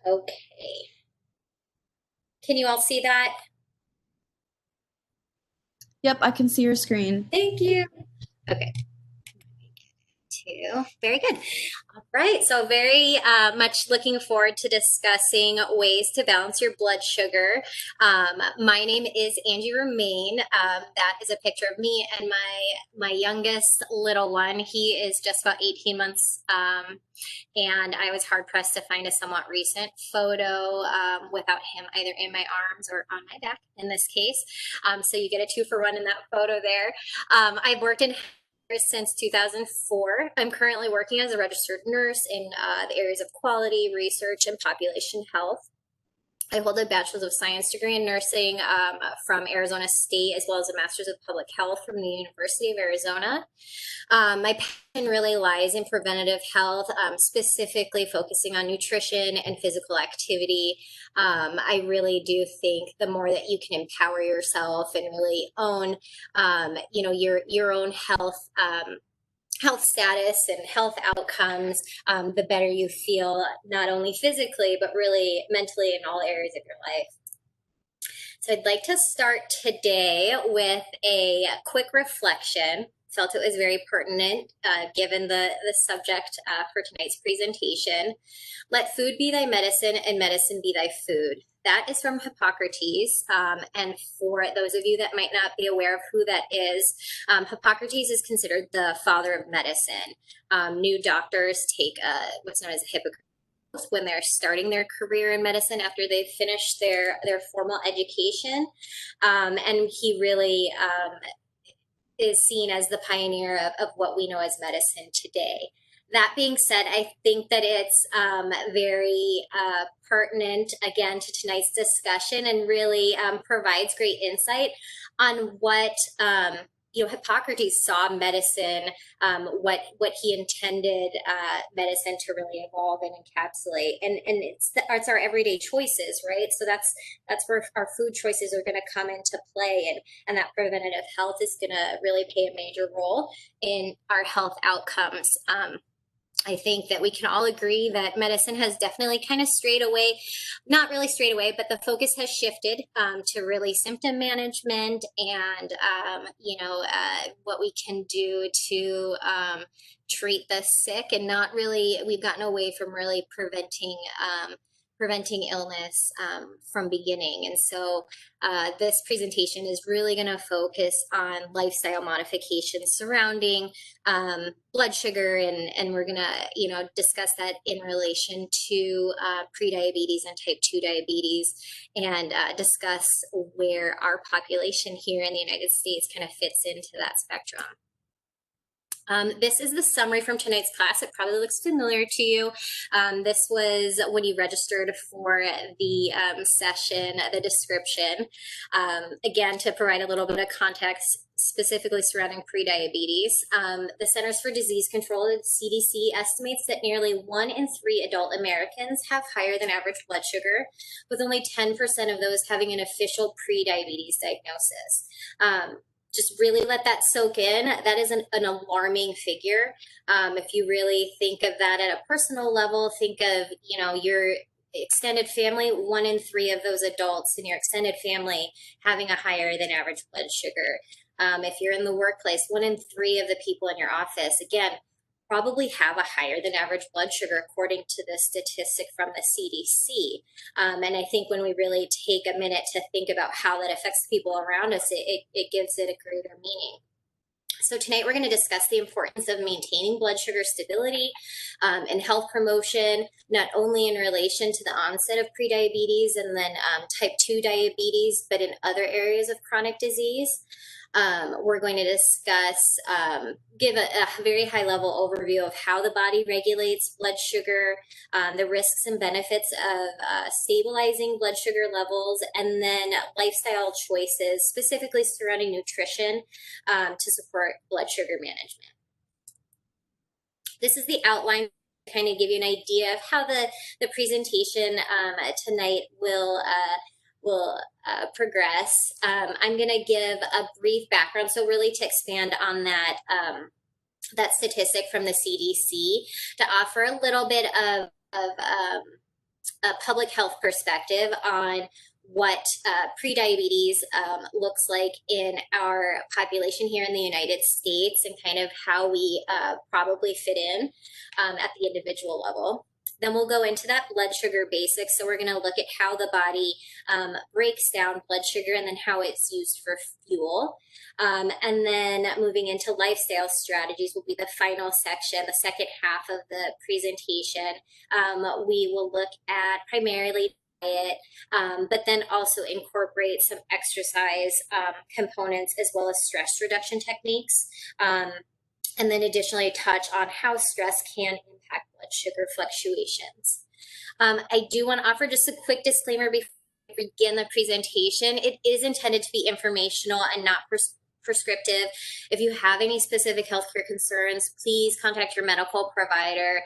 Okay. Can you all see that? Yep, I can see your screen. Thank you. Okay. Two. Very good. All right. So, very much looking forward to discussing ways to balance your blood sugar. My name is Angie Romaine. That is a picture of me and my youngest little one. He is just about 18 months. And I was hard pressed to find a somewhat recent photo without him either in my arms or on my back in this case. So you get a 2-for-1 in that photo there. I've worked in since 2004. I'm currently working as a registered nurse in the areas of quality, research, and population health. I hold a Bachelor's of Science degree in nursing from Arizona State, as well as a Master's of Public Health from the University of Arizona. My passion really lies in preventative health, specifically focusing on nutrition and physical activity. I really do think the more that you can empower yourself and really own, your own health status and health outcomes, the better you feel, not only physically, but really mentally in all areas of your life. So I'd like to start today with a quick reflection. Felt it was very pertinent given the subject for tonight's presentation. Let food be thy medicine and medicine be thy food. That is from Hippocrates. And for those of you that might not be aware of who that is, Hippocrates is considered the father of medicine. New doctors take what's known as a Hippocratic when they're starting their career in medicine after they've finished their formal education. And he really is seen as the pioneer of what we know as medicine today. That being said, I think that it's very pertinent, again, to tonight's discussion and really provides great insight on what Hippocrates saw medicine, what he intended medicine to really evolve and encapsulate, and it's our everyday choices, right? So that's where our food choices are going to come into play, and that preventative health is going to really play a major role in our health outcomes. I think that we can all agree that medicine has definitely kind of strayed away, not really strayed away, but the focus has shifted to really symptom management and, what we can do to treat the sick, and not really, we've gotten away from really preventing illness from beginning. And so this presentation is really going to focus on lifestyle modifications surrounding blood sugar, and we're going to discuss that in relation to prediabetes and type 2 diabetes, and discuss where our population here in the United States kind of fits into that spectrum. This is the summary from tonight's class. It probably looks familiar to you. This was when you registered for the session, the description. Again, to provide a little bit of context, specifically surrounding prediabetes, the Centers for Disease Control, the CDC, estimates that nearly 1 in 3 adult Americans have higher than average blood sugar, with only 10% of those having an official prediabetes diagnosis. Just really let that soak in. That is an alarming figure. If you really think of that at a personal level, think of, your extended family, 1 in 3 of those adults in your extended family having a higher than average blood sugar. If you're in the workplace, 1 in 3 of the people in your office, again, probably have a higher than average blood sugar according to the statistic from the CDC. And I think when we really take a minute to think about how that affects people around us, it gives it a greater meaning. So tonight we're going to discuss the importance of maintaining blood sugar stability and health promotion, not only in relation to the onset of prediabetes and then type 2 diabetes, but in other areas of chronic disease. We're going to discuss, give a very high level overview of how the body regulates blood sugar, the risks and benefits of stabilizing blood sugar levels, and then lifestyle choices, specifically surrounding nutrition, to support blood sugar management. This is the outline to kind of give you an idea of how the presentation tonight will progress. I'm going to give a brief background, so really to expand on that that statistic from the CDC, to offer a little bit of a public health perspective on what prediabetes looks like in our population here in the United States and kind of how we probably fit in at the individual level. Then we'll go into that blood sugar basics. So we're going to look at how the body breaks down blood sugar and then how it's used for fuel. And then moving into lifestyle strategies will be the final section, the second half of the presentation. We will look at primarily diet, but then also incorporate some exercise components as well as stress reduction techniques. And then additionally touch on how stress can impact blood sugar fluctuations. I do want to offer just a quick disclaimer before we begin the presentation. It is intended to be informational and not prescriptive. If you have any specific healthcare concerns, please contact your medical provider.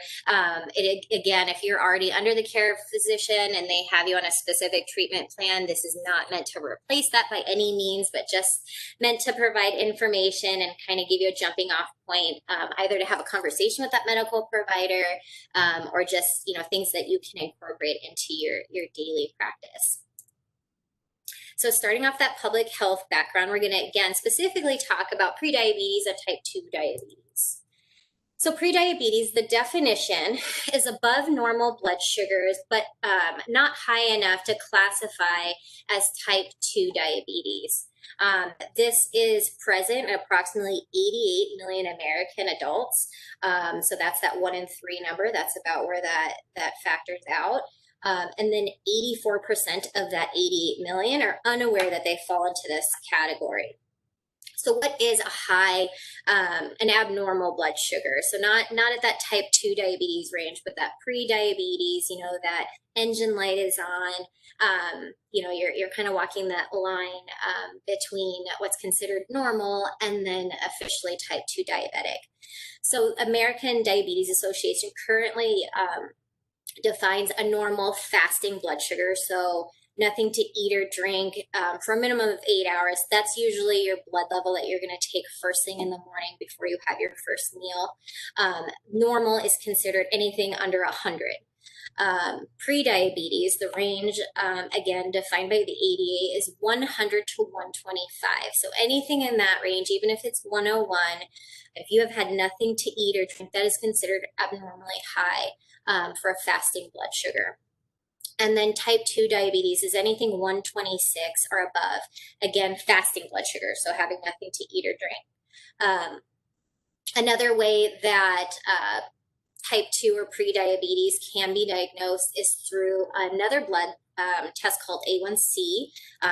Again, if you're already under the care of a physician and they have you on a specific treatment plan, this is not meant to replace that by any means, but just meant to provide information and kind of give you a jumping off point, either to have a conversation with that medical provider or just, things that you can incorporate into your daily practice. So starting off that public health background, we're going to, again, specifically talk about prediabetes and type 2 diabetes. So prediabetes, the definition is above normal blood sugars, but not high enough to classify as type 2 diabetes. This is present in approximately 88 million American adults. So that's that 1 in 3 number. That's about where that factors out. And then 84% of that 88 million are unaware that they fall into this category. So what is a high, an abnormal blood sugar? So not at that type 2 diabetes range, but that pre-diabetes, that engine light is on, you're kind of walking that line between what's considered normal and then officially type 2 diabetic. So American Diabetes Association currently defines a normal fasting blood sugar. So nothing to eat or drink for a minimum of 8 hours. That's usually your blood level that you're going to take first thing in the morning before you have your first meal. Normal is considered anything under 100. Pre-diabetes, the range, again, defined by the ADA, is 100 to 125. So anything in that range, even if it's 101, if you have had nothing to eat or drink, that is considered abnormally high for a fasting blood sugar. And then type 2 diabetes is anything 126 or above. Again, fasting blood sugar, so having nothing to eat or drink. Another way that type 2 or pre-diabetes can be diagnosed is through another blood test called A1C.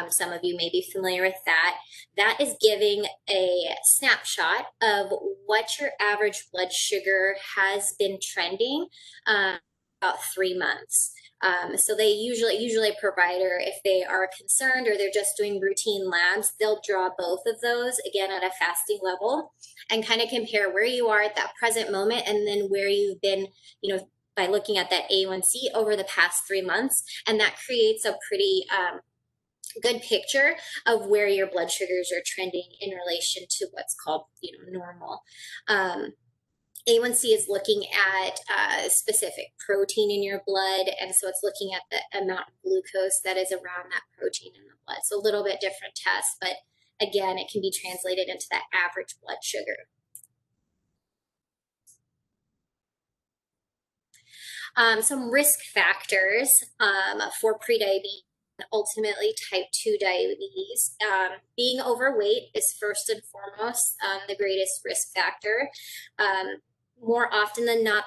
Some of you may be familiar with that. That is giving a snapshot of what your average blood sugar has been trending about 3 months. So they usually a provider, if they are concerned or they're just doing routine labs, they'll draw both of those, again, at a fasting level and kind of compare where you are at that present moment and then where you've been, by looking at that A1C over the past 3 months. And that creates a pretty good picture of where your blood sugars are trending in relation to what's called, normal. A1C is looking at specific protein in your blood, and so it's looking at the amount of glucose that is around that protein in the blood. So a little bit different test, but again, it can be translated into that average blood sugar. Some risk factors for prediabetes and ultimately type 2 diabetes. Being overweight is first and foremost the greatest risk factor. More often than not,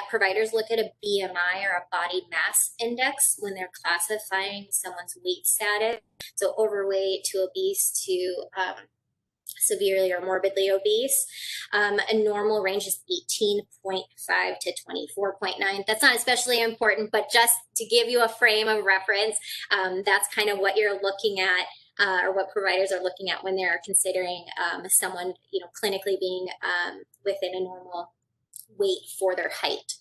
providers look at a BMI or a body mass index when they're classifying someone's weight status. So overweight to obese to severely or morbidly obese. A normal range is 18.5 to 24.9. That's not especially important, but just to give you a frame of reference, that's kind of what you're looking at or what providers are looking at when they're considering someone, clinically being within a normal weight for their height.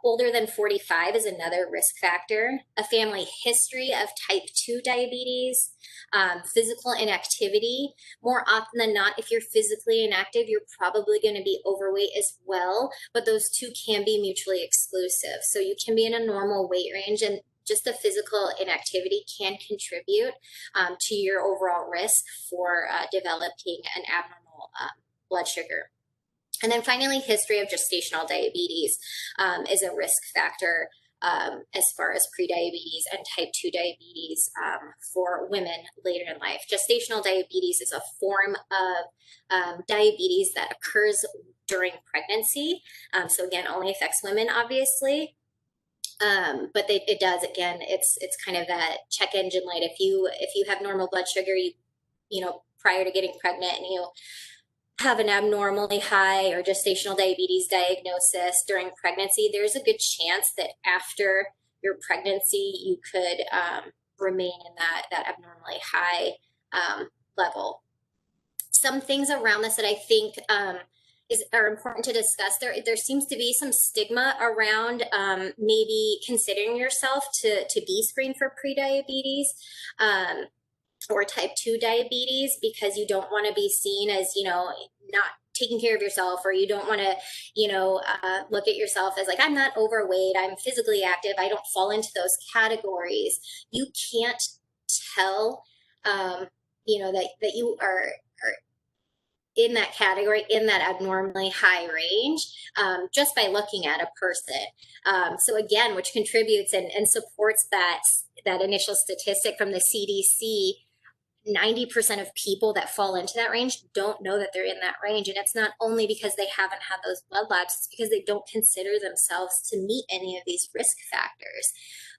Older than 45 is another risk factor. A family history of type 2 diabetes, physical inactivity. More often than not, if you're physically inactive, you're probably going to be overweight as well, but those two can be mutually exclusive. So you can be in a normal weight range, and just the physical inactivity can contribute to your overall risk for developing an abnormal blood sugar. And then finally, history of gestational diabetes is a risk factor as far as prediabetes and type 2 diabetes for women later in life. Gestational diabetes is a form of diabetes that occurs during pregnancy. So again, only affects women, obviously. But it does, again, it's kind of that check engine light. If you have normal blood sugar, you know, prior to getting pregnant, and you have an abnormally high or gestational diabetes diagnosis during pregnancy, there's a good chance that after your pregnancy, you could remain in that abnormally high level. Some things around this that I think are important to discuss. There seems to be some stigma around maybe considering yourself to be screened for prediabetes. Or type 2 diabetes, because you don't want to be seen as, you know, not taking care of yourself, or you don't want to, you know, look at yourself as like, I'm not overweight, I'm physically active, I don't fall into those categories. You can't tell, you know, that you are in that category, in that abnormally high range, just by looking at a person. So again, which contributes and supports that initial statistic from the CDC. 90% of people that fall into that range don't know that they're in that range. And it's not only because they haven't had those blood labs, it's because they don't consider themselves to meet any of these risk factors.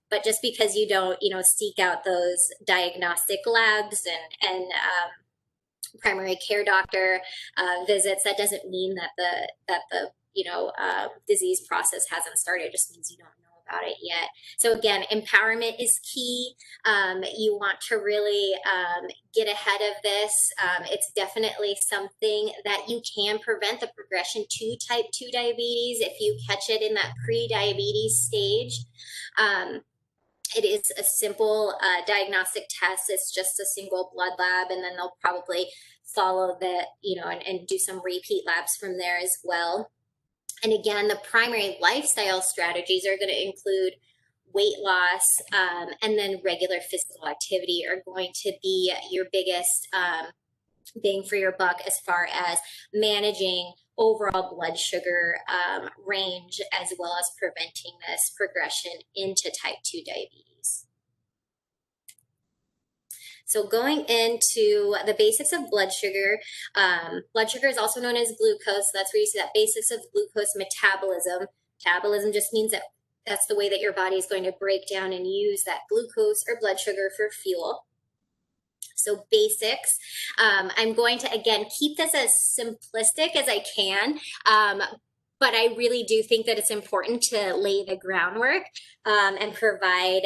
But just because you don't, you know, seek out those diagnostic labs and primary care doctor visits, that doesn't mean that the you know, disease process hasn't started. It just means you don't know about it yet. So again, empowerment is key. You want to really get ahead of this. It's definitely something that you can prevent the progression to type 2 diabetes if you catch it in that pre-diabetes stage. It is a simple diagnostic test. It's just a single blood lab, and then they'll probably follow that, you know, and do some repeat labs from there as well. And again, the primary lifestyle strategies are going to include weight loss, and then regular physical activity are going to be your biggest bang for your buck as far as managing overall blood sugar range, as well as preventing this progression into type 2 diabetes. So going into the basics of blood sugar is also known as glucose. So that's where you see that basics of glucose metabolism. Metabolism just means that that's the way that your body is going to break down and use that glucose or blood sugar for fuel. So basics. I'm going to, again, keep this as simplistic as I can, but I really do think that it's important to lay the groundwork and provide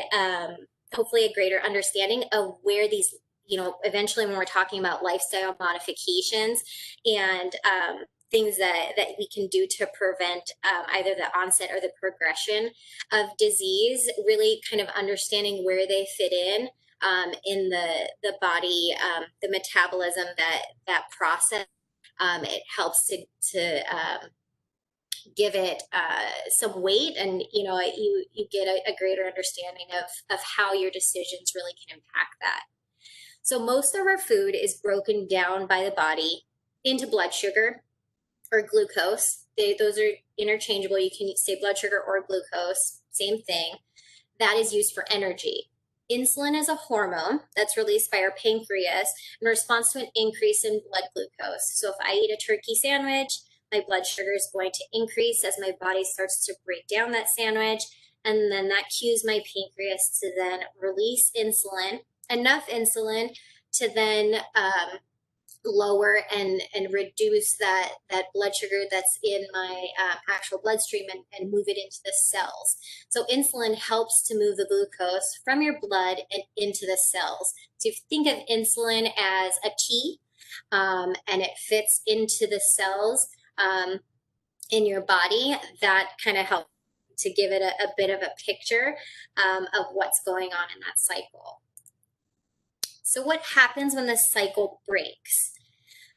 hopefully a greater understanding of where these, you know, eventually when we're talking about lifestyle modifications and things that we can do to prevent either the onset or the progression of disease, really kind of understanding where they fit in the body, the metabolism, that process. It helps to give it some weight, and you know, you get a greater understanding of how your decisions really can impact that. So most of our food is broken down by the body into blood sugar or glucose. Those are interchangeable. You can say blood sugar or glucose, same thing. That is used for energy. Insulin is a hormone that's released by our pancreas in response to an increase in blood glucose. So if I eat a turkey sandwich, my blood sugar is going to increase as my body starts to break down that sandwich. And then that cues my pancreas to then release insulin, enough insulin to then lower and reduce that blood sugar that's in my actual bloodstream and move it into the cells. So insulin helps to move the glucose from your blood and into the cells. So if you think of insulin as a key, and it fits into the cells in your body, that kind of helps to give it a bit of a picture of what's going on in that cycle. So what happens when the cycle breaks?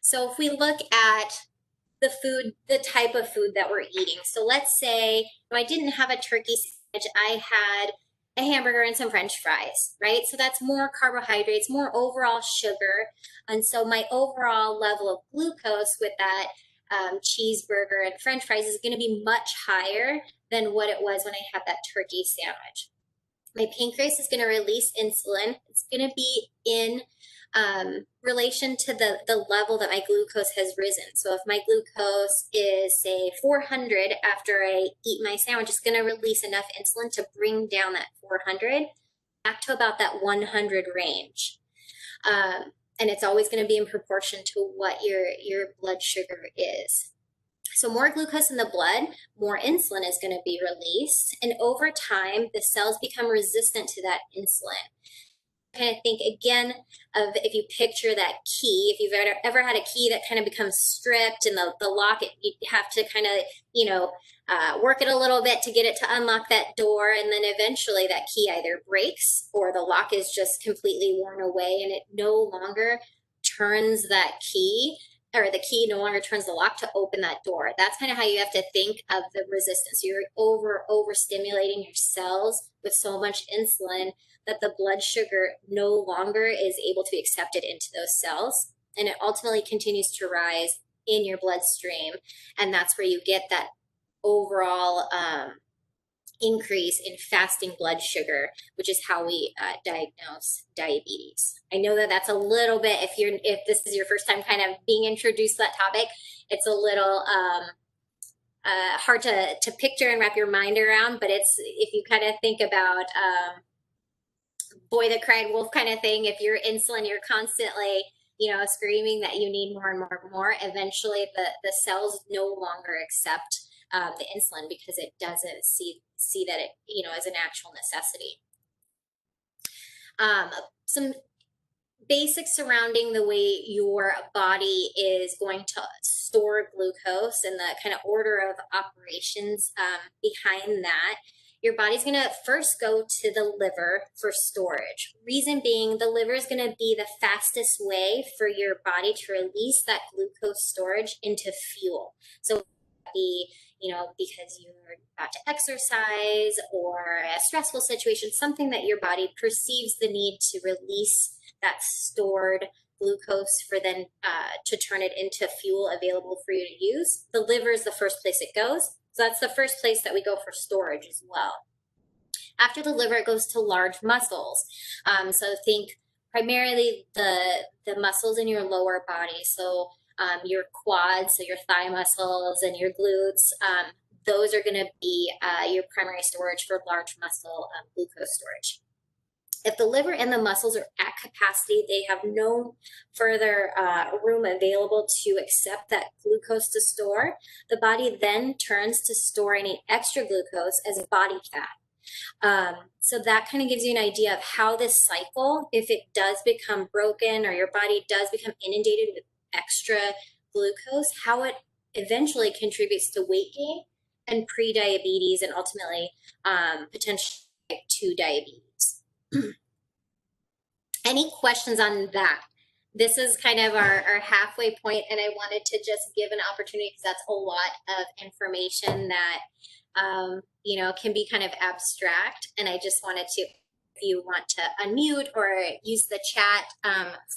So if we look at the food, the type of food that we're eating. So let's say I didn't have a turkey sandwich, I had a hamburger and some French fries, right? So that's more carbohydrates, more overall sugar. And so my overall level of glucose with that cheeseburger and French fries is going to be much higher than what it was when I had that turkey sandwich. My pancreas is going to release insulin. It's going to be in relation to the level that my glucose has risen. So if my glucose is, say, 400 after I eat my sandwich, it's going to release enough insulin to bring down that 400 back to about that 100 range. And it's always going to be in proportion to what your blood sugar is. So more glucose in the blood, more insulin is going to be released. And over time, the cells become resistant to that insulin. Kind of think again of if you picture that key, if you've ever had a key that kind of becomes stripped and the lock, you have to kind of, work it a little bit to get it to unlock that door. And then eventually that key either breaks or the lock is just completely worn away and it no longer turns that key, or the key no longer turns the lock to open that door. That's kind of how you have to think of the resistance. You're overstimulating your cells with so much insulin that the blood sugar no longer is able to be accepted into those cells. And it ultimately continues to rise in your bloodstream. And that's where you get that overall increase in fasting blood sugar, which is how we diagnose diabetes. I know that that's a little bit, if this is your first time kind of being introduced to that topic, it's a little hard to picture and wrap your mind around, but if you kind of think about boy that cried wolf kind of thing, if you're insulin, you're constantly screaming that you need more and more and more, eventually the cells no longer accept the insulin because it doesn't see that it as an actual necessity. Some basics surrounding the way your body is going to store glucose and the kind of order of operations behind that. Your body's going to first go to the liver for storage. Reason being, the liver is going to be the fastest way for your body to release that glucose storage into fuel. So be because you're about to exercise or a stressful situation, something that your body perceives the need to release that stored glucose for then to turn it into fuel available for you to use. The liver is the first place it goes. So that's the first place that we go for storage as well. After the liver, it goes to large muscles. So think primarily the muscles in your lower body. So your quads, so your thigh muscles and your glutes, those are going to be your primary storage for large muscle glucose storage. If the liver and the muscles are at capacity, they have no further room available to accept that glucose to store. The body then turns to store any extra glucose as body fat. So that kind of gives you an idea of how this cycle, if it does become broken or your body does become inundated with extra glucose, how it eventually contributes to weight gain and pre-diabetes and ultimately potentially type 2 diabetes. Any questions on that? This is kind of our halfway point, and I wanted to just give an opportunity because that's a lot of information that can be kind of abstract, and I just wanted to, if you want to unmute or use the chat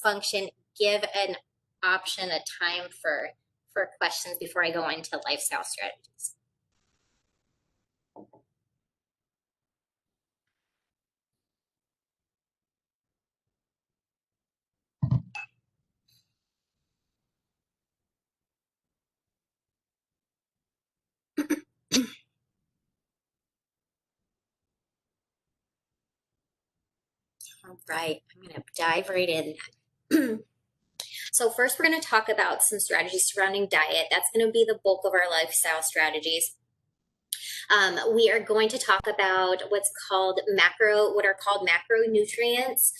function, give an option, a time for questions before I go into lifestyle strategies. All right, I'm going to dive right in. So first, we're going to talk about some strategies surrounding diet. That's going to be the bulk of our lifestyle strategies. We are going to talk about what are called macronutrients.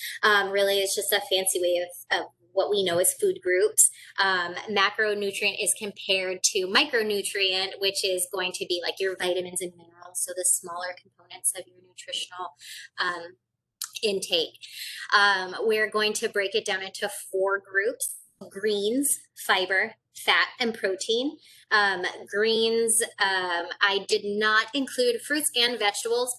Really, it's just a fancy way of what we know as food groups. Macronutrient is compared to micronutrient, which is going to be like your vitamins and minerals so the smaller components of your nutritional intake. We're going to break it down into 4 groups: greens, fiber, fat, and protein. Greens, I did not include fruits and vegetables,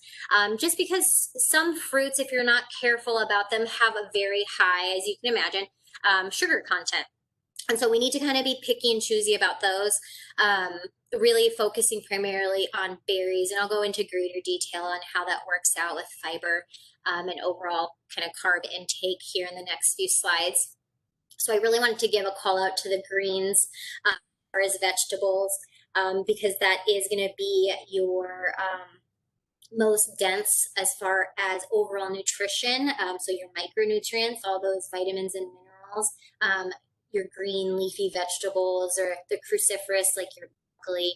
just because some fruits, if you're not careful about them, have a very high, as you can imagine, sugar content. And so we need to kind of be picky and choosy about those, really focusing primarily on berries. And I'll go into greater detail on how that works out with fiber and overall kind of carb intake here in the next few slides. So I really wanted to give a call out to the greens as vegetables, because that is going to be your most dense as far as overall nutrition. So your micronutrients, all those vitamins and minerals, your green leafy vegetables, or the cruciferous like your broccoli,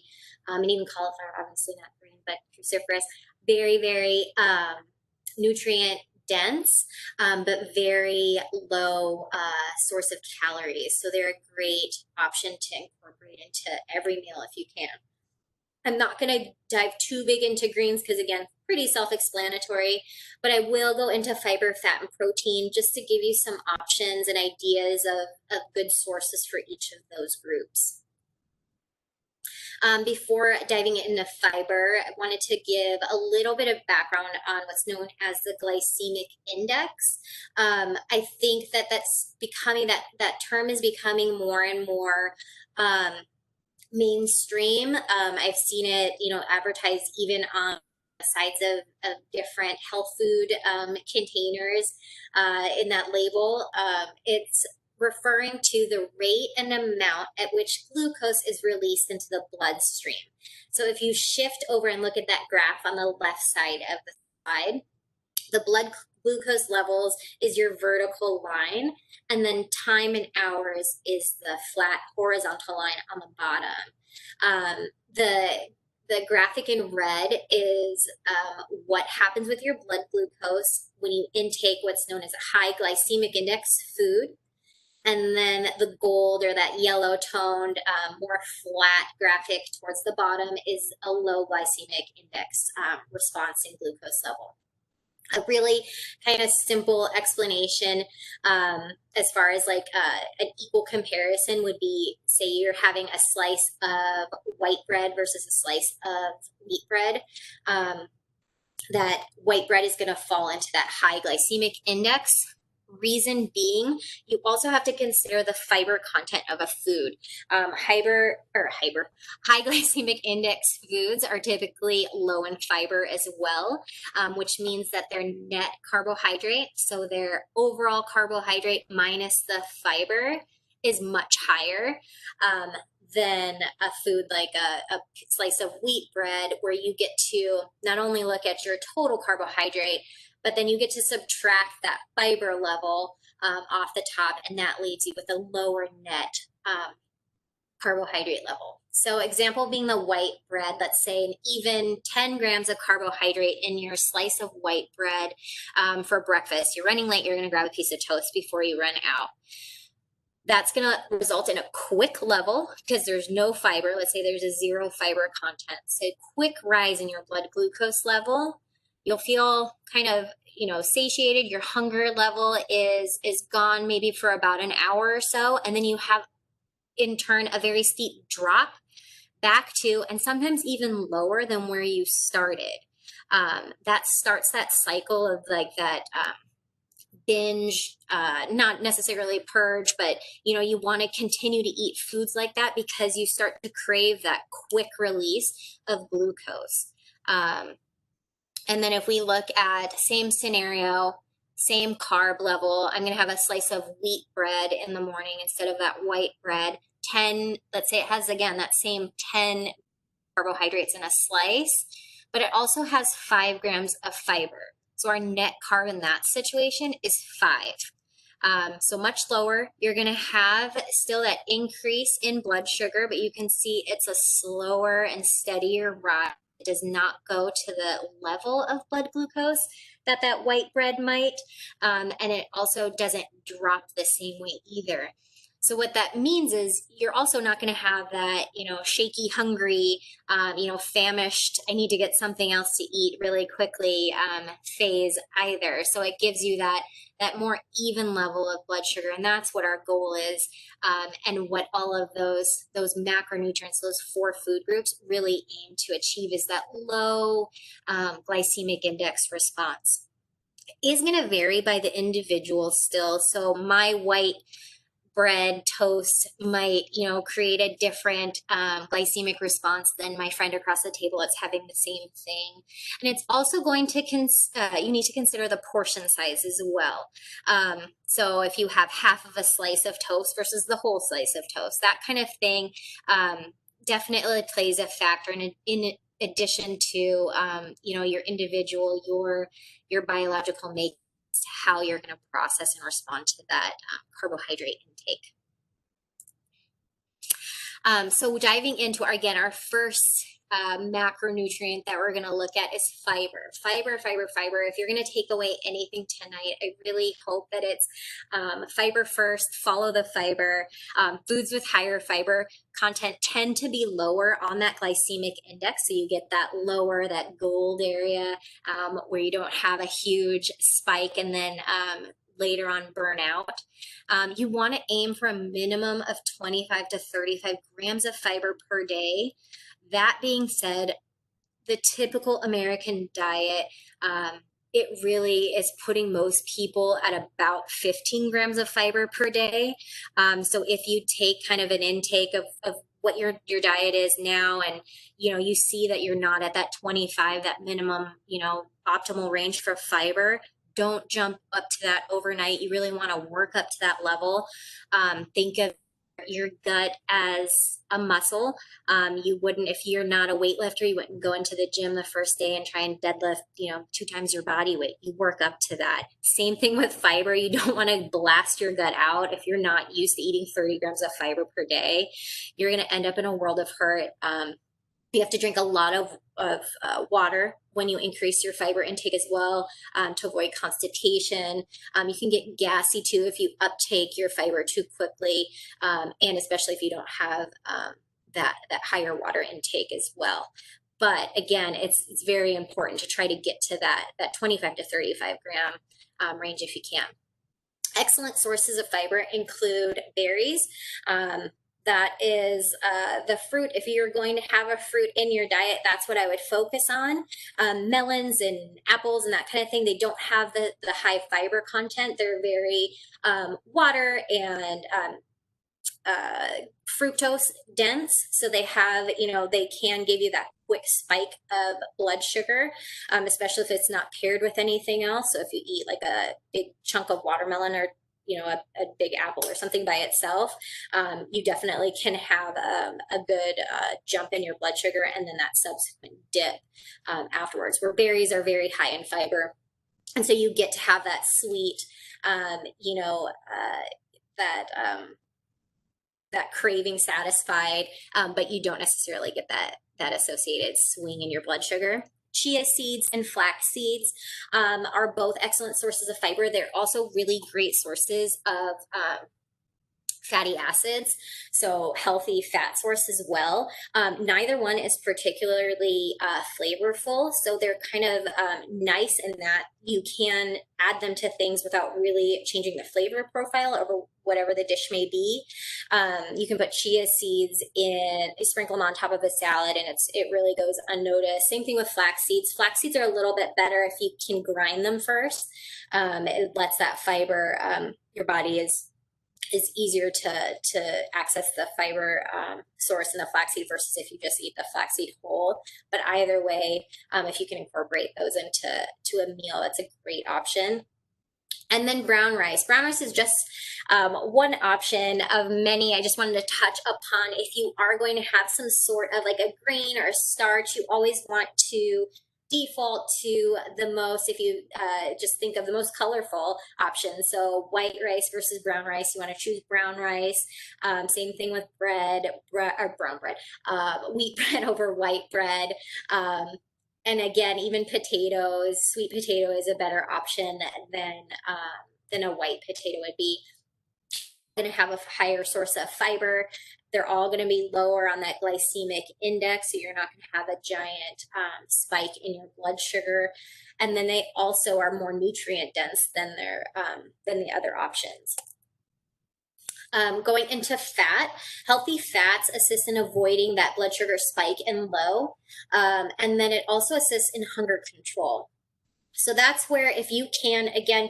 and even cauliflower, obviously not green, but cruciferous, very, very nutrient dense, but very low source of calories. So they're a great option to incorporate into every meal if you can. I'm not going to dive too big into greens because, again, pretty self-explanatory, but I will go into fiber, fat, and protein just to give you some options and ideas of good sources for each of those groups. Before diving into fiber, I wanted to give a little bit of background on what's known as the glycemic index. I think that that's becoming, that term is becoming more and more mainstream. I've seen it, advertised even on the sides of different health food containers in that label. It's referring to the rate and amount at which glucose is released into the bloodstream. So if you shift over and look at that graph on the left side of the slide, the blood glucose levels is your vertical line, and then time in hours is the flat horizontal line on the bottom. The graphic in red is what happens with your blood glucose when you intake what's known as a high glycemic index food. And then the gold, or that yellow toned, more flat graphic towards the bottom, is a low glycemic index response in glucose level. A really kind of simple explanation as far as like an equal comparison would be, say you're having a slice of white bread versus a slice of wheat bread. That white bread is going to fall into that high glycemic index. Reason being, you also have to consider the fiber content of a food. High glycemic index foods are typically low in fiber as well, which means that their net carbohydrate, so their overall carbohydrate minus the fiber, is much higher than a food like a slice of wheat bread, where you get to not only look at your total carbohydrate, but then you get to subtract that fiber level off the top, and that leaves you with a lower net carbohydrate level. So example being the white bread, let's say even 10 grams of carbohydrate in your slice of white bread for breakfast. You're running late, you're going to grab a piece of toast before you run out. That's going to result in a quick level, because there's no fiber. Let's say there's a 0 fiber content. So a quick rise in your blood glucose level. You'll feel kind of, satiated. Your hunger level is gone maybe for about an hour or so. And then you have, in turn, a very steep drop back to, and sometimes even lower than where you started. That starts that cycle of like that binge, not necessarily purge, but you want to continue to eat foods like that because you start to crave that quick release of glucose. And then if we look at same scenario, same carb level, I'm going to have a slice of wheat bread in the morning instead of that white bread. 10, let's say it has, again, that same 10 carbohydrates in a slice, but it also has 5 grams of fiber. So our net carb in that situation is 5. So much lower. You're going to have still that increase in blood sugar, but you can see it's a slower and steadier rise. It does not go to the level of blood glucose that white bread might, and it also doesn't drop the same way either. So what that means is you're also not going to have that, shaky, hungry, famished, I need to get something else to eat really quickly phase either. So it gives you that more even level of blood sugar, and that's what our goal is, and what all of those macronutrients, those four food groups, really aim to achieve is that low glycemic index response. Is going to vary by the individual still. So my white bread toast might create a different glycemic response than my friend across the table that's having the same thing. And it's also going to you need to consider the portion size as well. So if you have half of a slice of toast versus the whole slice of toast, that kind of thing definitely plays a factor in addition to your individual, your biological makeup, how you're going to process and respond to that carbohydrate intake. So diving into, our first macronutrient that we're going to look at is fiber. Fiber. If you're going to take away anything tonight, I really hope that it's fiber first, follow the fiber. Foods with higher fiber content tend to be lower on that glycemic index. So you get that lower, that gold area where you don't have a huge spike and then later on burnout. You want to aim for a minimum of 25 to 35 grams of fiber per day. That being said, the typical American diet, it really is putting most people at about 15 grams of fiber per day. So if you take kind of an intake of what your diet is now, and you see that you're not at that 25, that minimum, optimal range for fiber, don't jump up to that overnight. You really want to work up to that level. Think of your gut as a muscle. You wouldn't, if you're not a weightlifter, you wouldn't go into the gym the first day and try and deadlift, 2 times your body weight. You work up to that. Same thing with fiber. You don't want to blast your gut out. If you're not used to eating 30 grams of fiber per day, you're going to end up in a world of hurt. You have to drink a lot of water when you increase your fiber intake as well, to avoid constipation. You can get gassy too if you uptake your fiber too quickly, and especially if you don't have that higher water intake as well. But again, it's very important to try to get to that 25 to 35 gram range if you can. Excellent sources of fiber include berries. That is the fruit. If you're going to have a fruit in your diet, that's what I would focus on. Melons and apples and that kind of thing, they don't have the high fiber content. They're very water and fructose dense. So they have, they can give you that quick spike of blood sugar, especially if it's not paired with anything else. So if you eat like a big chunk of watermelon or a big apple or something by itself, you definitely can have a good jump in your blood sugar and then that subsequent dip afterwards, where berries are very high in fiber. And so you get to have that sweet, that craving satisfied, but you don't necessarily get that associated swing in your blood sugar. Chia seeds and flax seeds are both excellent sources of fiber. They're also really great sources of fatty acids, so healthy fat source as well. Neither one is particularly flavorful, so they're kind of nice in that you can add them to things without really changing the flavor profile of whatever the dish may be. You can put chia seeds in, sprinkle them on top of a salad, and it really goes unnoticed. Same thing with flax seeds. Flax seeds are a little bit better if you can grind them first. It lets that fiber, your body is easier to access the fiber source in the flaxseed versus if you just eat the flaxseed whole. But either way, if you can incorporate those into a meal, it's a great option. And then brown rice. Brown rice is just one option of many I just wanted to touch upon. If you are going to have some sort of like a grain or a starch, you always want to default to the most, if you just think of the most colorful options. So white rice versus brown rice, you want to choose brown rice. Same thing with bread, or brown bread, wheat bread over white bread. And again, even potatoes, sweet potato is a better option than a white potato would be. going to have a higher source of fiber. They're all going to be lower on that glycemic index, so you're not going to have a giant spike in your blood sugar. And then they also are more nutrient dense than the other options. Going into fat, healthy fats assist in avoiding that blood sugar spike and low. And then it also assists in hunger control. So that's where, if you can, again,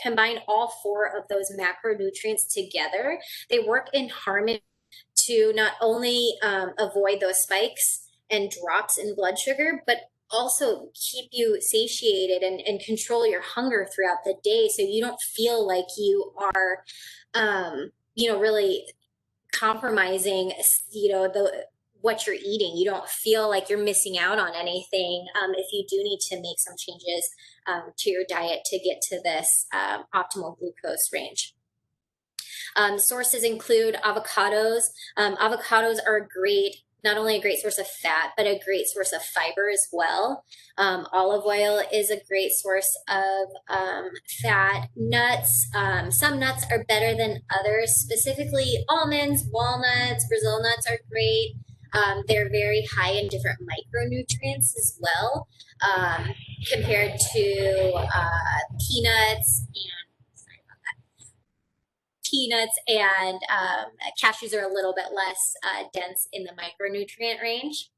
combine all 4 of those macronutrients together, they work in harmony to not only avoid those spikes and drops in blood sugar, but also keep you satiated and control your hunger throughout the day, so you don't feel like you are really compromising what you're eating. You don't feel like you're missing out on anything if you do need to make some changes to your diet to get to this optimal glucose range. Sources include avocados. Avocados are not only a great source of fat, but a great source of fiber as well. Olive oil is a great source of fat. Nuts, some nuts are better than others, specifically almonds, walnuts, Brazil nuts are great. They're very high in different micronutrients as well, compared to peanuts and cashews are a little bit less dense in the micronutrient range.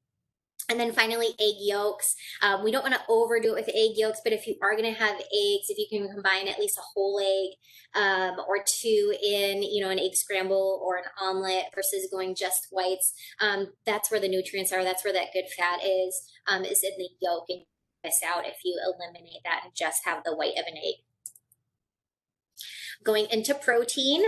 And then finally, egg yolks. We don't want to overdo it with egg yolks, but if you are going to have eggs, if you can combine at least a whole egg or 2 in, an egg scramble or an omelet versus going just whites, that's where the nutrients are. That's where that good fat is in the yolk, and you miss out if you eliminate that and just have the white of an egg. Going into protein,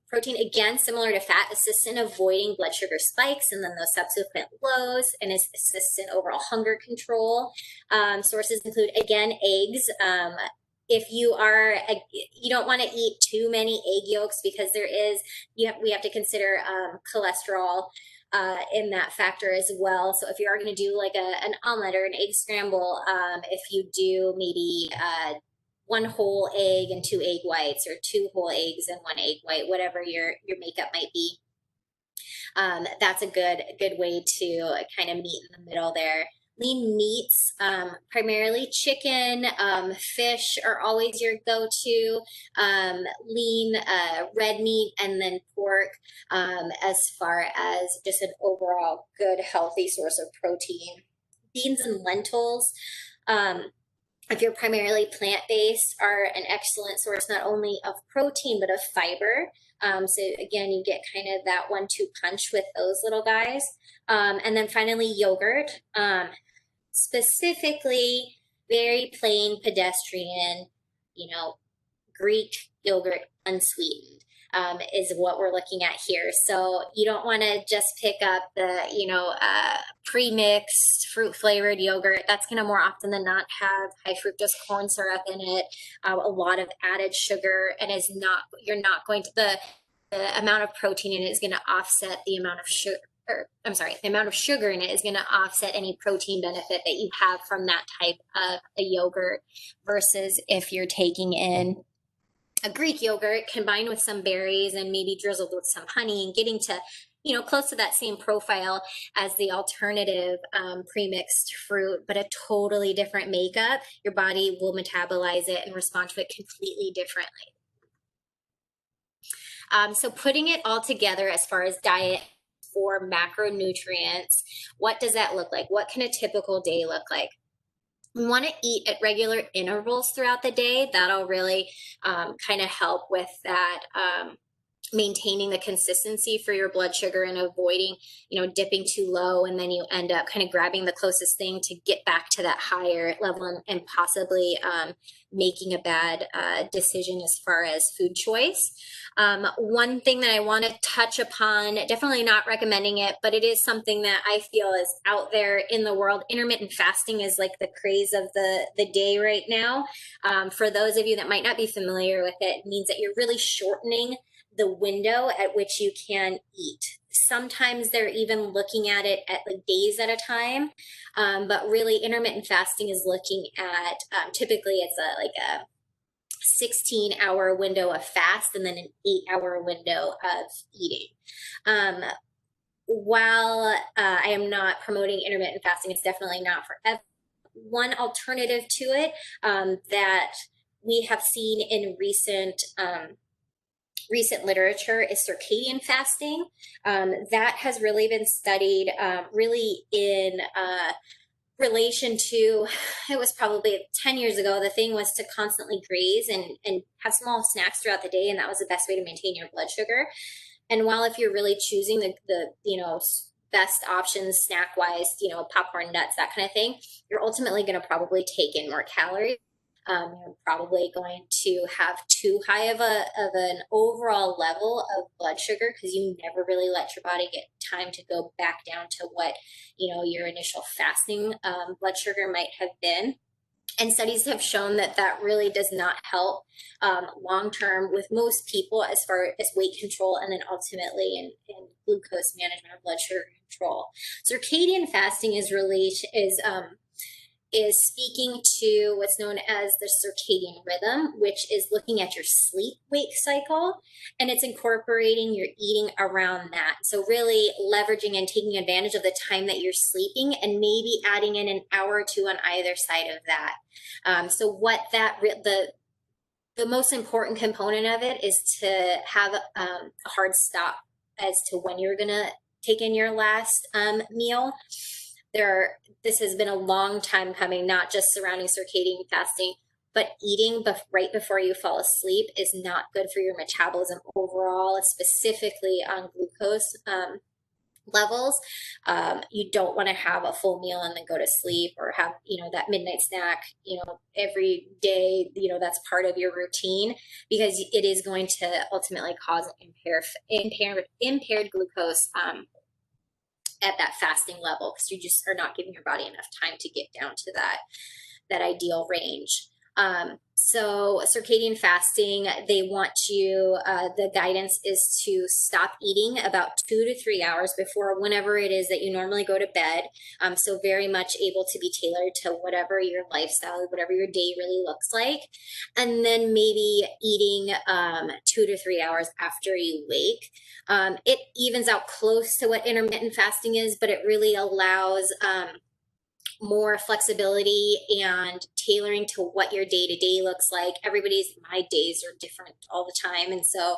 protein, again, similar to fat, assists in avoiding blood sugar spikes and then those subsequent lows, and assists in overall hunger control. Sources include, again, eggs. If you don't want to eat too many egg yolks, because we have to consider cholesterol in that factor as well. So if you are going to do like an omelet or an egg scramble, if you do maybe 1 whole egg and 2 egg whites, or 2 whole eggs and 1 egg white, whatever your makeup might be. That's a good way to kind of meet in the middle there. Lean meats, primarily chicken, fish are always your go-to. Lean red meat, and then pork as far as just an overall good, healthy source of protein. Beans and lentils, if you're primarily plant-based, are an excellent source not only of protein but of fiber. So again, you get kind of that 1-2 punch with those little guys. And then finally, yogurt, specifically very plain pedestrian, Greek yogurt, unsweetened. Is what we're looking at here. So you don't want to just pick up the, pre-mixed fruit flavored yogurt. That's going to more often than not have high fructose corn syrup in it, a lot of added sugar, and the amount of protein in it is going to offset the amount of sugar. The amount of sugar in it is going to offset any protein benefit that you have from that type of a yogurt, versus if you're taking in a Greek yogurt combined with some berries and maybe drizzled with some honey, and getting to, close to that same profile as the alternative pre-mixed fruit, but a totally different makeup. Your body will metabolize it and respond to it completely differently. So putting it all together as far as diet for macronutrients, what does that look like? What can a typical day look like? We want to eat at regular intervals throughout the day. That'll really kind of help with that, maintaining the consistency for your blood sugar and avoiding, dipping too low, and then you end up kind of grabbing the closest thing to get back to that higher level, and possibly making a bad decision as far as food choice. One thing that I want to touch upon, definitely not recommending it, but it is something that I feel is out there in the world. Intermittent fasting is like the craze of the day right now. For those of you that might not be familiar with it, it means that you're really shortening the window at which you can eat. Sometimes they're even looking at it at like days at a time, but really intermittent fasting is looking at, typically it's like a 16-hour window of fast and then an 8-hour window of eating. While I am not promoting intermittent fasting, it's definitely not for everyone. One alternative to it that we have seen in recent literature is circadian fasting. That has really been studied really in relation to, it was probably 10 years ago, the thing was to constantly graze and have small snacks throughout the day, and that was the best way to maintain your blood sugar. And while if you're really choosing the best options snack wise, popcorn, nuts, that kind of thing, you're ultimately going to probably take in more calories. You're probably going to have too high of an overall level of blood sugar because you never really let your body get time to go back down to what your initial fasting blood sugar might have been. And studies have shown that that really does not help long term with most people as far as weight control and then ultimately in glucose management or blood sugar control. Circadian fasting is speaking to what's known as the circadian rhythm, which is looking at your sleep-wake cycle, and it's incorporating your eating around that. So really leveraging and taking advantage of the time that you're sleeping and maybe adding in an hour or two on either side of that. So what the most important component of it is to have a hard stop as to when you're going to take in your last meal. This has been a long time coming, not just surrounding circadian fasting, but eating right before you fall asleep is not good for your metabolism overall, specifically on glucose levels. You don't want to have a full meal and then go to sleep or have, that midnight snack, every day, that's part of your routine, because it is going to ultimately cause impaired glucose at that fasting level, because you just are not giving your body enough time to get down to that ideal range. So circadian fasting, they want you, the guidance is to stop eating about 2 to 3 hours before whenever it is that you normally go to bed. So very much able to be tailored to whatever your lifestyle, whatever your day really looks like. And then maybe eating 2 to 3 hours after you wake. It evens out close to what intermittent fasting is, but it really allows more flexibility and tailoring to what your day-to-day looks like. My days are different all the time, and so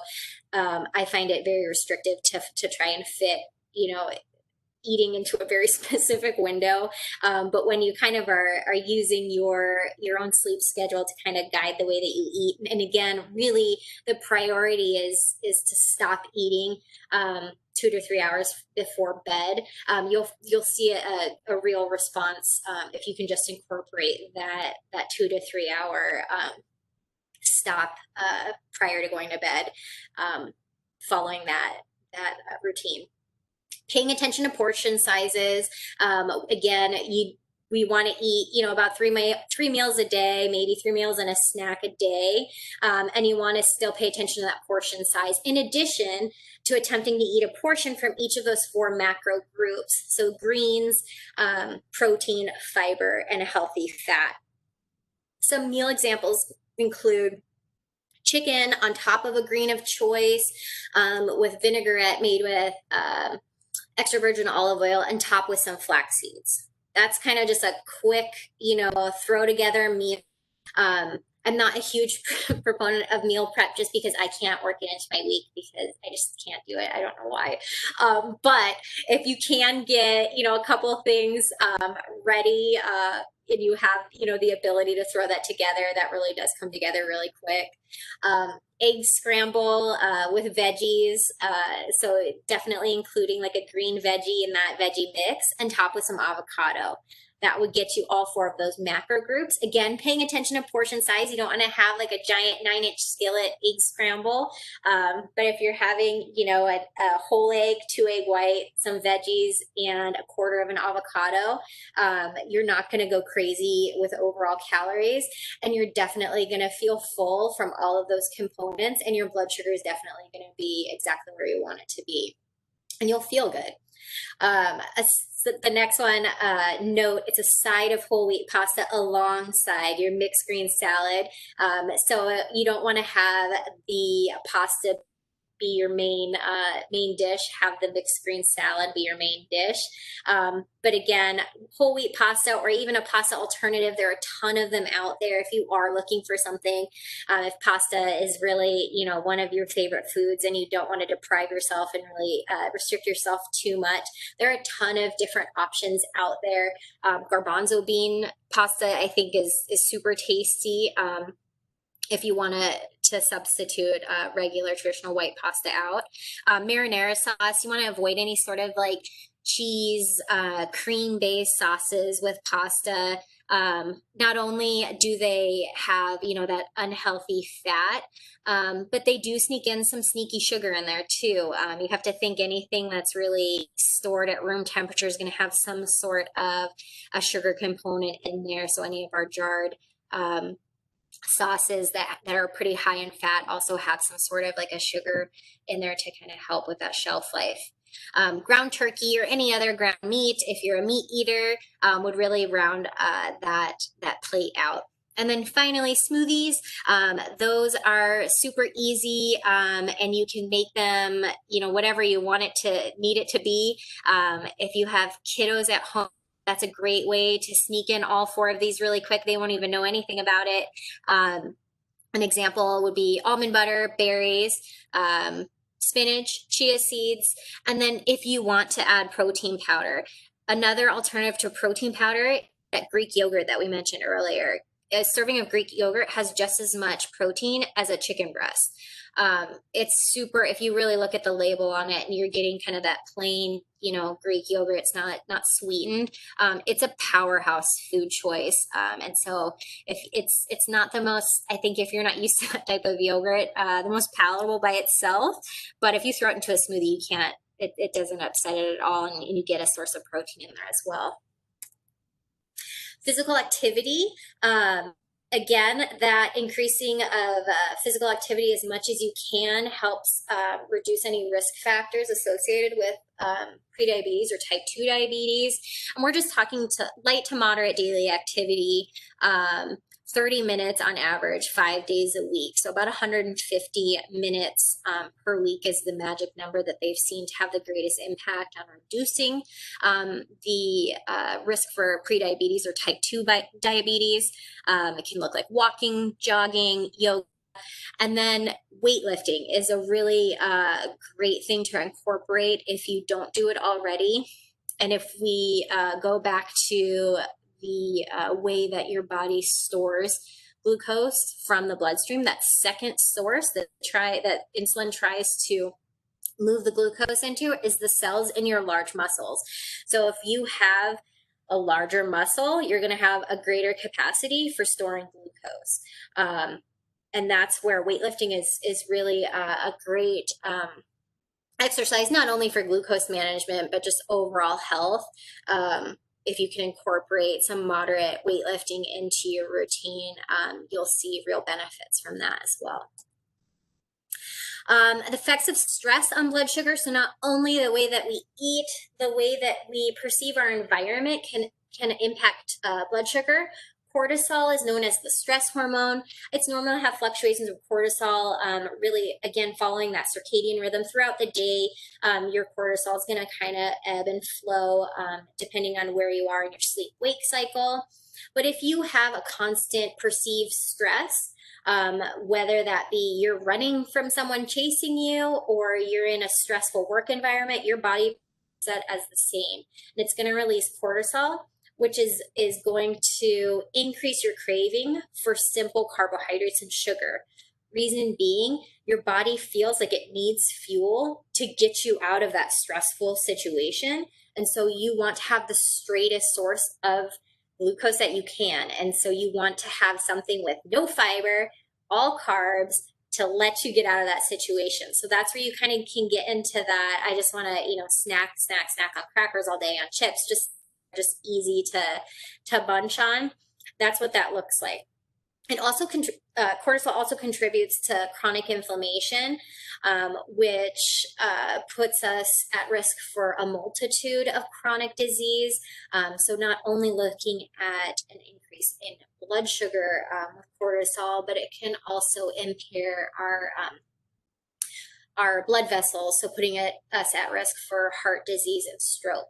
I find it very restrictive to try and fit eating into a very specific window. But when you kind of are using your own sleep schedule to kind of guide the way that you eat, and again, really the priority is to stop eating 2 to 3 hours before bed, you'll see a real response if you can just incorporate that 2 to 3 hour stop prior to going to bed, following that routine. Paying attention to portion sizes. Again, we want to eat, about three meals a day, maybe 3 meals and a snack a day. And you want to still pay attention to that portion size, in addition to attempting to eat a portion from each of those 4 macro groups. So greens, protein, fiber, and a healthy fat. Some meal examples include chicken on top of a green of choice, with vinaigrette made with extra virgin olive oil and top with some flax seeds. That's kind of just a quick, throw together meal. I'm not a huge proponent of meal prep just because I can't work it into my week because I just can't do it. I don't know why. But if you can get, a couple of things ready and you have, the ability to throw that together, that really does come together really quick. Egg scramble with veggies. So definitely including like a green veggie in that veggie mix and top with some avocado. That would get you all 4 of those macro groups. Again, paying attention to portion size. You don't want to have like a giant 9-inch skillet egg scramble. But if you're having, a whole egg, 2 egg white, some veggies, and a quarter of an avocado, you're not going to go crazy with overall calories. And you're definitely going to feel full from all of those components. And your blood sugar is definitely going to be exactly where you want it to be. And you'll feel good. So the next one, note it's a side of whole wheat pasta alongside your mixed green salad. So you don't want to have the pasta be your main dish. Have the mixed green salad be your main dish. But again, whole wheat pasta or even a pasta alternative, there are a ton of them out there. If you are looking for something, if pasta is really one of your favorite foods and you don't want to deprive yourself and really restrict yourself too much, there are a ton of different options out there. Garbanzo bean pasta, I think, is super tasty. If you want to substitute regular traditional white pasta out. Marinara sauce, you want to avoid any sort of like cheese, cream-based sauces with pasta. Not only do they have, that unhealthy fat, but they do sneak in some sneaky sugar in there too. You have to think anything that's really stored at room temperature is going to have some sort of a sugar component in there. So any of our jarred sauces that are pretty high in fat also have some sort of like a sugar in there to kind of help with that shelf life. Ground turkey or any other ground meat, if you're a meat eater, would really round that plate out. And then finally, smoothies. Those are super easy, and you can make them, whatever you need it to be. If you have kiddos at home, that's a great way to sneak in all 4 of these really quick. They won't even know anything about it. An example would be almond butter, berries, spinach, chia seeds, and then if you want to add protein powder, another alternative to protein powder, that Greek yogurt that we mentioned earlier. A serving of Greek yogurt has just as much protein as a chicken breast. It's super, if you really look at the label on it and you're getting kind of that plain, Greek yogurt, it's not sweetened. It's a powerhouse food choice. And so if it's not the most, I think if you're not used to that type of yogurt, the most palatable by itself, but if you throw it into a smoothie, it doesn't upset it at all. And you get a source of protein in there as well. Physical activity, again, that increasing of physical activity as much as you can helps reduce any risk factors associated with prediabetes or type 2 diabetes. And we're just talking to light to moderate daily activity, 30 minutes on average, 5 days a week. So about 150 minutes per week is the magic number that they've seen to have the greatest impact on reducing the risk for prediabetes or type 2 diabetes. It can look like walking, jogging, yoga. And then weightlifting is a really great thing to incorporate if you don't do it already. And if we go back to the way that your body stores glucose from the bloodstream, that second source that insulin tries to move the glucose into is the cells in your large muscles. So if you have a larger muscle, you're going to have a greater capacity for storing glucose. And that's where weightlifting is really a great exercise, not only for glucose management, but just overall health. If you can incorporate some moderate weightlifting into your routine, you'll see real benefits from that as well. The effects of stress on blood sugar. So not only the way that we eat, the way that we perceive our environment can impact blood sugar. Cortisol is known as the stress hormone. It's normal to have fluctuations of cortisol, really, again, following that circadian rhythm throughout the day. Your cortisol is going to kind of ebb and flow depending on where you are in your sleep-wake cycle. But if you have a constant perceived stress, whether that be you're running from someone chasing you or you're in a stressful work environment, your body is set as the same. And it's going to release cortisol, which is going to increase your craving for simple carbohydrates and sugar. Reason being, your body feels like it needs fuel to get you out of that stressful situation. And so you want to have the straightest source of glucose that you can. And so you want to have something with no fiber, all carbs, to let you get out of that situation. So that's where you kind of can get into that. I just want to, snack on crackers all day, on chips, just easy to bunch on. That's what that looks like. It also cortisol also contributes to chronic inflammation, which puts us at risk for a multitude of chronic disease. So not only looking at an increase in blood sugar with cortisol, but it can also impair our blood vessels, so putting us at risk for heart disease and stroke.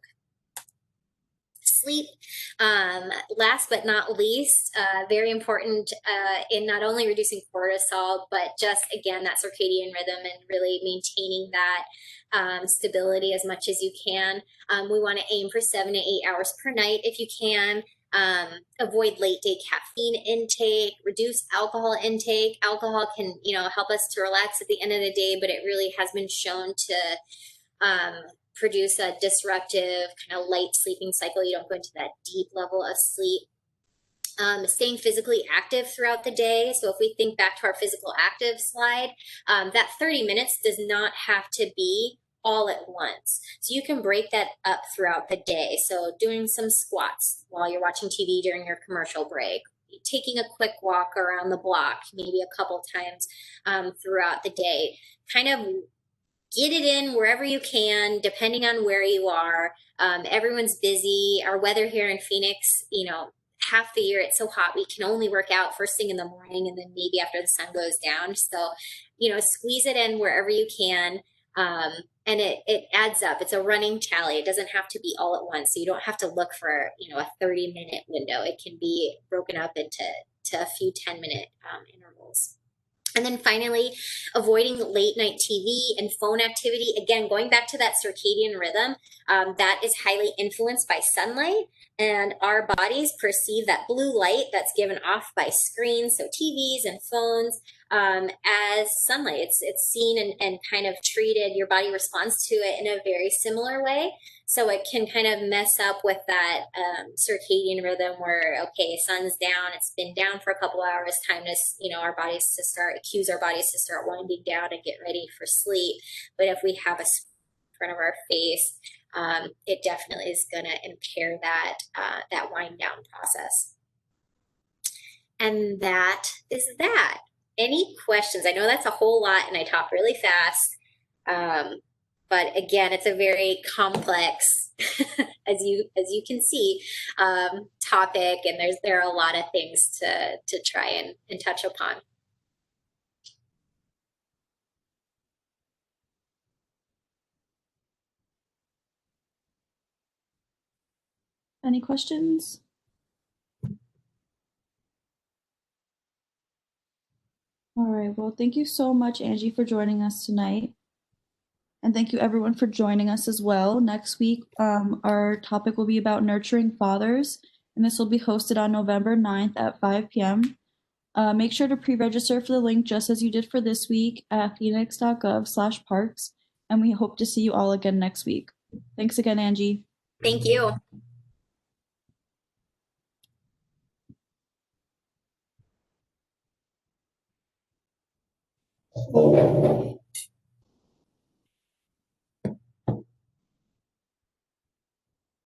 Sleep, last but not least, very important in not only reducing cortisol, but just again that circadian rhythm and really maintaining that stability as much as you can. We want to aim for 7 to 8 hours per night if you can. Avoid late day caffeine intake, reduce alcohol intake. Alcohol can, help us to relax at the end of the day, but it really has been shown to produce a disruptive kind of light sleeping cycle. You don't go into that deep level of sleep. Staying physically active throughout the day. So if we think back to our physical active slide, that 30 minutes does not have to be all at once. So you can break that up throughout the day. So doing some squats while you're watching TV during your commercial break, taking a quick walk around the block, maybe a couple times throughout the day, kind of get it in wherever you can, depending on where you are. Everyone's busy. Our weather here in Phoenix, half the year it's so hot we can only work out first thing in the morning and then maybe after the sun goes down. So, squeeze it in wherever you can. And it adds up. It's a running tally. It doesn't have to be all at once. So you don't have to look for, a 30-minute window. It can be broken up into a few 10-minute intervals. And then finally, avoiding late night TV and phone activity. Again, going back to that circadian rhythm, that is highly influenced by sunlight. And our bodies perceive that blue light that's given off by screens, so TVs and phones, as sunlight. It's seen and kind of treated. Your body responds to it in a very similar way. So it can kind of mess up with that circadian rhythm where, okay, sun's down, it's been down for a couple hours, time to, cues our bodies to start winding down and get ready for sleep. But if we have a in front of our face, it definitely is going to impair that wind down process. And that is that. Any questions? I know that's a whole lot and I talk really fast. But again, it's a very complex, as you can see, topic, and there are a lot of things to try and touch upon. Any questions? All right. Well, thank you so much, Angie, for joining us tonight. And thank you everyone for joining us as well. Next week, our topic will be about nurturing fathers, and this will be hosted on November 9th at 5 p.m. Make sure to pre-register for the link just as you did for this week at phoenix.gov/parks, and we hope to see you all again next week. Thanks again, Angie. Thank you.